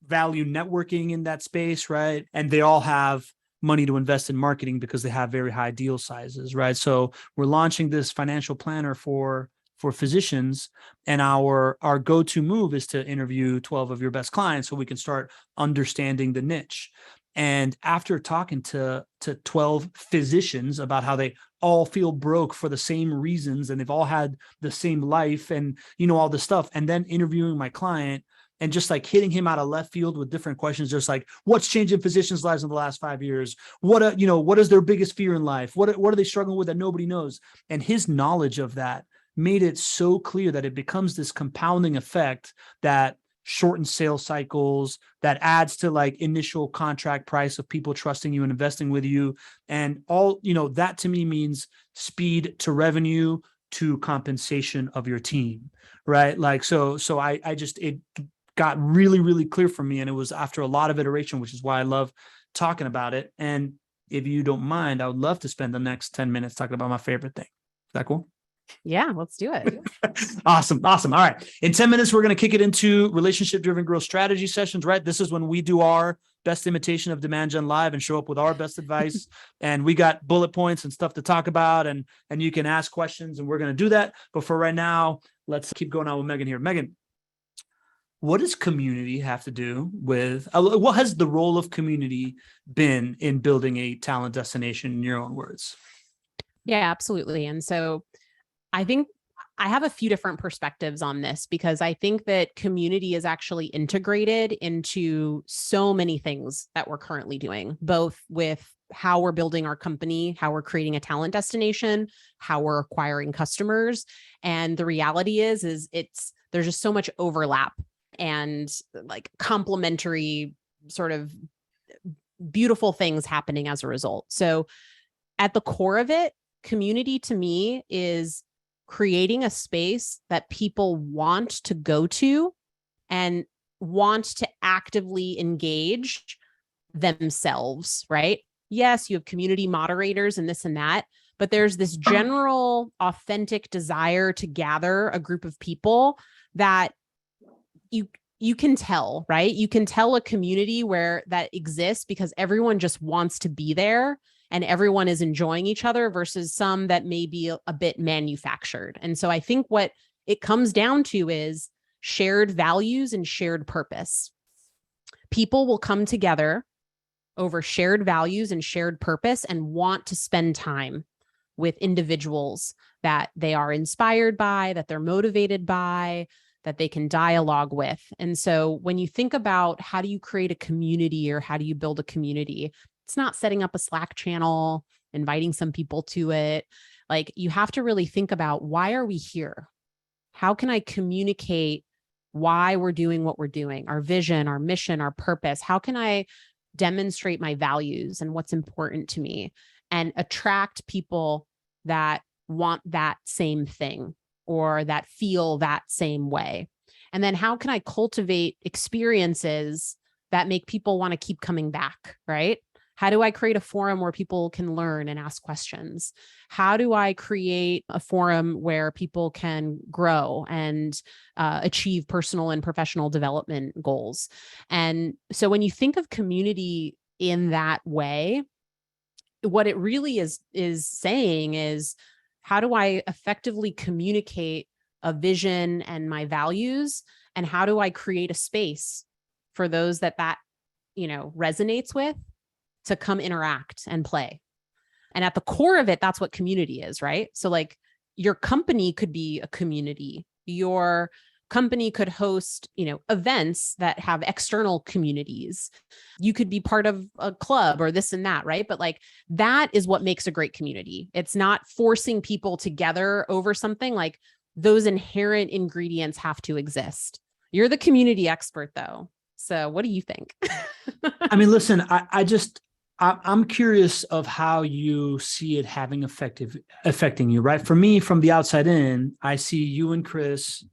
value networking in that space, right? And they all have money to invest in marketing because they have very high deal sizes, right? So we're launching this financial planner for physicians, and our go-to move is to interview 12 of your best clients so we can start understanding the niche. And after talking to 12 physicians about how they all feel broke for the same reasons and they've all had the same life and all this stuff, and then interviewing my client and just like hitting him out of left field with different questions, just like, what's changed in physicians' lives in the last 5 years? What is their biggest fear in life? What are they struggling with that nobody knows? And his knowledge of that made it so clear that it becomes this compounding effect that shortens sales cycles, that adds to like initial contract price of people trusting you and investing with you. And all, that to me means speed to revenue to compensation of your team, right? Like, so it got really, really clear for me. And it was after a lot of iteration, which is why I love talking about it. And if you don't mind, I would love to spend the next 10 minutes talking about my favorite thing. Is that cool? Yeah, let's do it. Awesome. All right. In 10 minutes, we're going to kick it into relationship-driven growth strategy sessions, right? This is when we do our best imitation of Demand Gen Live and show up with our best advice. And we got bullet points and stuff to talk about, and you can ask questions, and we're going to do that. But for right now, let's keep going on with Megan here. Megan, what does community have to do with, what has the role of community been in building a talent destination, in your own words? Yeah, absolutely. And so I think I have a few different perspectives on this, because I think that community is actually integrated into so many things that we're currently doing, both with how we're building our company, how we're creating a talent destination, how we're acquiring customers. And the reality is there's just so much overlap and like complementary sort of beautiful things happening as a result. So at the core of it, community to me is creating a space that people want to go to and want to actively engage themselves, right? Yes, you have community moderators and this and that, but there's this general authentic desire to gather a group of people that you can tell, right? You can tell a community where that exists because everyone just wants to be there and everyone is enjoying each other, versus some that may be a bit manufactured. And so I think what it comes down to is shared values and shared purpose. People will come together over shared values and shared purpose and want to spend time with individuals that they are inspired by, that they're motivated by, that they can dialogue with. And so when you think about how do you create a community or how do you build a community, it's not setting up a Slack channel, inviting some people to it. Like, you have to really think about, why are we here? How can I communicate why we're doing what we're doing, our vision, our mission, our purpose? How can I demonstrate my values and what's important to me and attract people that want that same thing or that feel that same way? And then how can I cultivate experiences that make people want to keep coming back, right? How do I create a forum where people can learn and ask questions? How do I create a forum where people can grow and achieve personal and professional development goals? And so when you think of community in that way, what it really is saying is, how do I effectively communicate a vision and my values? And how do I create a space for those that resonates with, to come interact and play? And at the core of it, that's what community is, right? So like, your company could be a community. Your company could host, events that have external communities. You could be part of a club or this and that, right? But like, that is what makes a great community. It's not forcing people together over something. Like, those inherent ingredients have to exist. You're the community expert though. So what do you think? I mean, listen, I'm curious of how you see it having affecting you, right? For me, from the outside in, I see you and Chris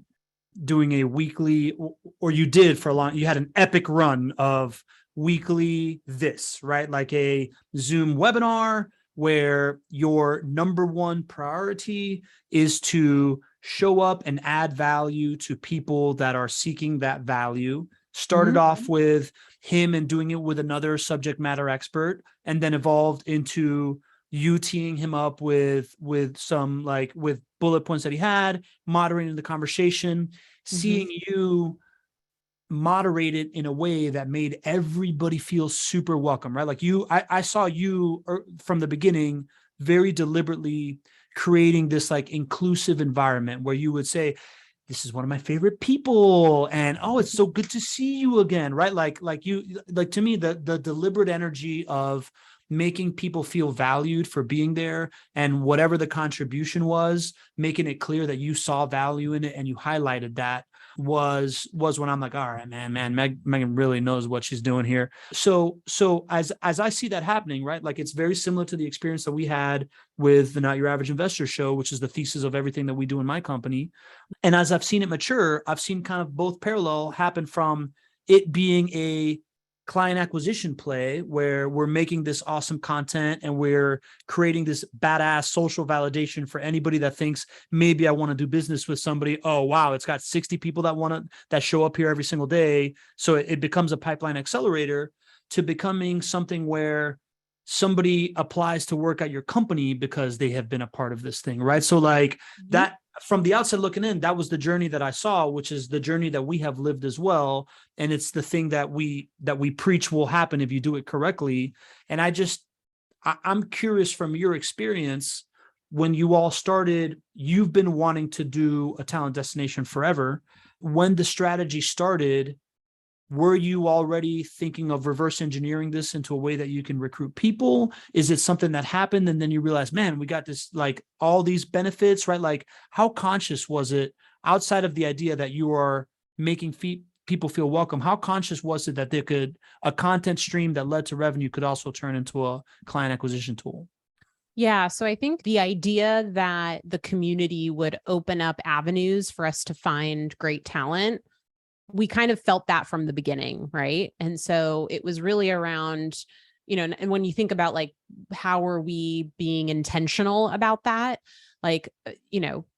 doing a weekly, or you did for a long, you had an epic run of weekly this, right? Like a Zoom webinar where your number one priority is to show up and add value to people that are seeking that value. Started off with him and doing it with another subject matter expert, and then evolved into you teeing him up with some, like, with bullet points that he had, moderating the conversation, seeing you moderate it in a way that made everybody feel super welcome, right? Like, I saw you from the beginning very deliberately creating this like inclusive environment where you would say, this is one of my favorite people, and oh, it's so good to see you again, right? Like to me, the deliberate energy of making people feel valued for being there, and whatever the contribution was, making it clear that you saw value in it and you highlighted that, was when I'm like, all right, man, Megan really knows what she's doing here. So as I see that happening, right? Like, it's very similar to the experience that we had with the Not Your Average Investor show, which is the thesis of everything that we do in my company. And as I've seen it mature, I've seen kind of both parallel happen, from it being a client acquisition play where we're making this awesome content and we're creating this badass social validation for anybody that thinks, maybe I want to do business with somebody. Oh, wow, it's got 60 people that show up here every single day. So it becomes a pipeline accelerator, to becoming something where somebody applies to work at your company because they have been a part of this thing, right? So like that, from the outside looking in, that was the journey that I saw, which is the journey that we have lived as well. And it's the thing that we preach will happen if you do it correctly. And I'm curious, from your experience, when you all started, you've been wanting to do a talent destination forever. When the strategy started, were you already thinking of reverse engineering this into a way that you can recruit people? Is it something that happened and then you realize, man, we got this, like, all these benefits, right? Like, how conscious was it, outside of the idea that you are making people feel welcome? How conscious was it that a content stream that led to revenue could also turn into a client acquisition tool? Yeah. So I think the idea that the community would open up avenues for us to find great talent, we kind of felt that from the beginning, right? And so it was really around, and when you think about, like, how are we being intentional about that? Like,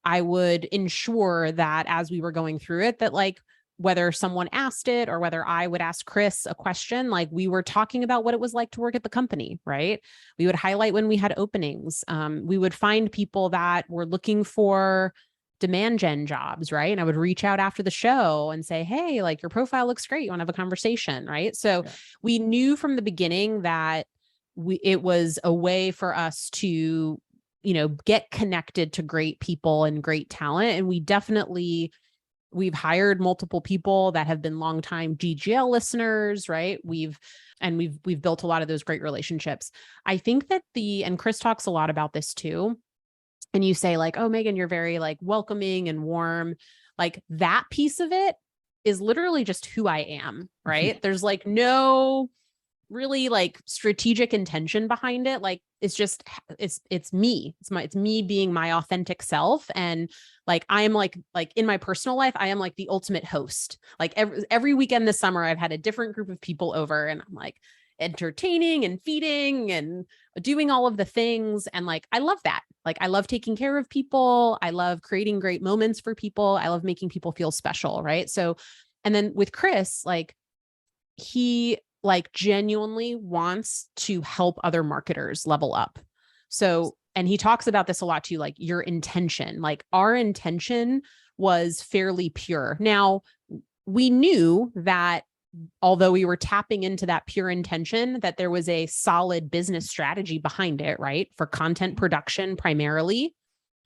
I would ensure that as we were going through it, that, like, whether someone asked it or whether I would ask Chris a question, like, we were talking about what it was like to work at the company, right? We would highlight when we had openings. We would find people that were looking for demand gen jobs, right? And I would reach out after the show and say, hey, like your profile looks great. You want to have a conversation, right? So we knew from the beginning that it was a way for us to, get connected to great people and great talent. And we've hired multiple people that have been longtime GGL listeners, right? We've built a lot of those great relationships. I think that and Chris talks a lot about this too. And you say like, oh, Megan, you're very like welcoming and warm. Like that piece of it is literally just who I am, right? There's like no really like strategic intention behind it. Like it's just, it's me. It's me being my authentic self. And like, I am like in my personal life, I am like the ultimate host. Like every weekend this summer, I've had a different group of people over and I'm like entertaining and feeding and doing all of the things. And like, I love that. Like, I love taking care of people. I love creating great moments for people. I love making people feel special. Right. So, and then with Chris, like he like genuinely wants to help other marketers level up. So, and he talks about this a lot too, like your intention, like our intention was fairly pure. Now we knew that although we were tapping into that pure intention, that there was a solid business strategy behind it, right? For content production primarily,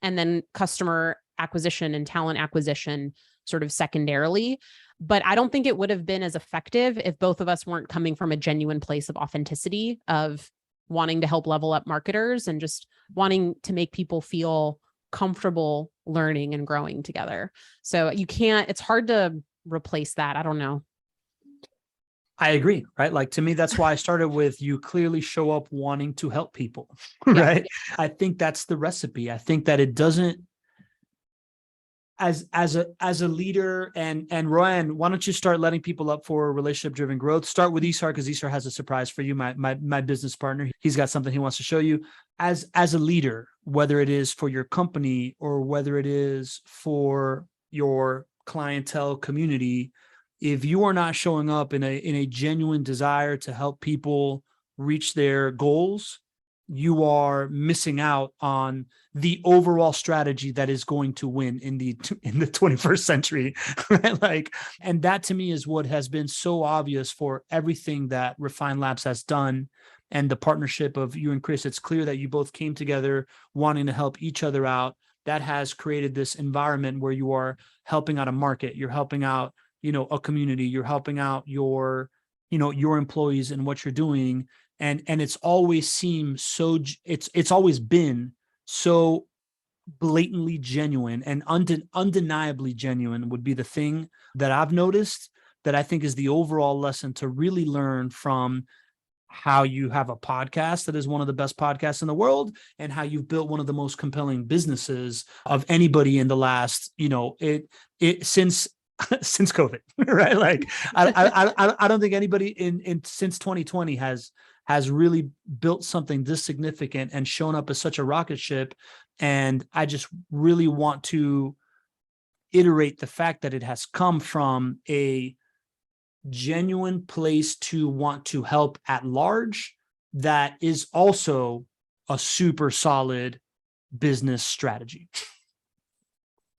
and then customer acquisition and talent acquisition sort of secondarily. But I don't think it would have been as effective if both of us weren't coming from a genuine place of authenticity, of wanting to help level up marketers and just wanting to make people feel comfortable learning and growing together. So it's hard to replace that. I don't know. I agree, right? Like to me, that's why I started with you clearly show up wanting to help people, right? Yeah. I think that's the recipe. I think that it doesn't, as a leader, and Ryan, why don't you start letting people up for relationship-driven growth? Start with Isar, because Isar has a surprise for you, my business partner. He's got something he wants to show you. As a leader, whether it is for your company or whether it is for your clientele community, if you are not showing up in a genuine desire to help people reach their goals, you are missing out on the overall strategy that is going to win in the 21st century, right? Like, and that to me is what has been so obvious for everything that Refine Labs has done, and the partnership of you and Chris. It's clear that you both came together wanting to help each other out. That has created this environment where you are helping out a market, you're helping out, a community, you're helping out your employees and what you're doing. And it's always seemed so, it's always been so blatantly genuine and undeniably genuine would be the thing that I've noticed, that I think is the overall lesson to really learn from how you have a podcast that is one of the best podcasts in the world, and how you've built one of the most compelling businesses of anybody in the last, since COVID, right? Like I don't think anybody in since 2020 has really built something this significant and shown up as such a rocket ship. And I just really want to iterate the fact that it has come from a genuine place to want to help at large, that is also a super solid business strategy.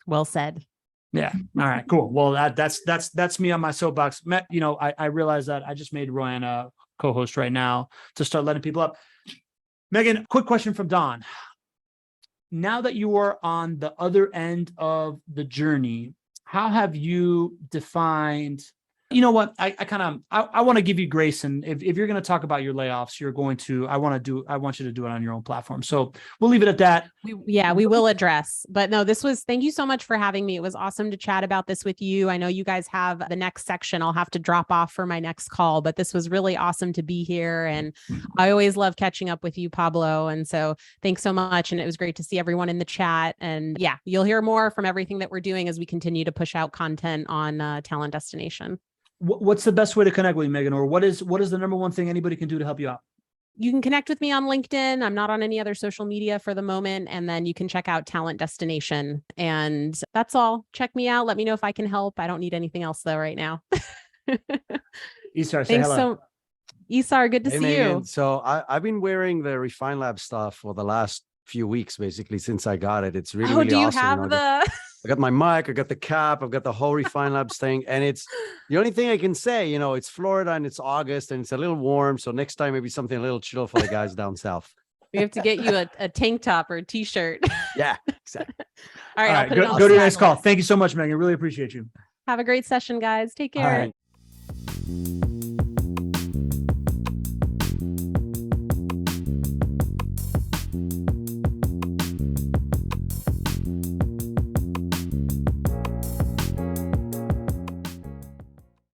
Well said. Yeah. All right, cool. Well, that's me on my soapbox. I realize that I just made Ryan a co-host right now to start letting people up. Megan, quick question from Don. Now that you are on the other end of the journey, how have you defined, you know what, I want to give you grace. And if you're going to talk about your layoffs, I want you to do it on your own platform. So we'll leave it at that. We will address, but no, thank you so much for having me. It was awesome to chat about this with you. I know you guys have the next section. I'll have to drop off for my next call, but this was really awesome to be here. And I always love catching up with you, Pablo. And so thanks so much. And it was great to see everyone in the chat. And yeah, you'll hear more from everything that we're doing as we continue to push out content on Talent Destination. What's the best way to connect with you, Megan? Or what is the number one thing anybody can do to help you out? You can connect with me on LinkedIn. I'm not on any other social media for the moment. And then you can check out Talent Destination. And that's all. Check me out. Let me know if I can help. I don't need anything else though right now. Isar, say hello. Isar, good to see Megan. you. So I've been wearing the Refine Lab stuff for the last few weeks, basically, since I got it. It's really, really do you awesome. have the... I got my mic, I got the cap, I've got the whole Refine Labs thing. And it's the only thing I can say, it's Florida and it's August and it's a little warm. So next time, maybe something a little chill for the guys down south. We have to get you a tank top or a t-shirt. Yeah, exactly. All right. I'll put it on go to the your next call. list. Thank you so much, Megan. Really appreciate you. Have a great session, guys. Take All care. right.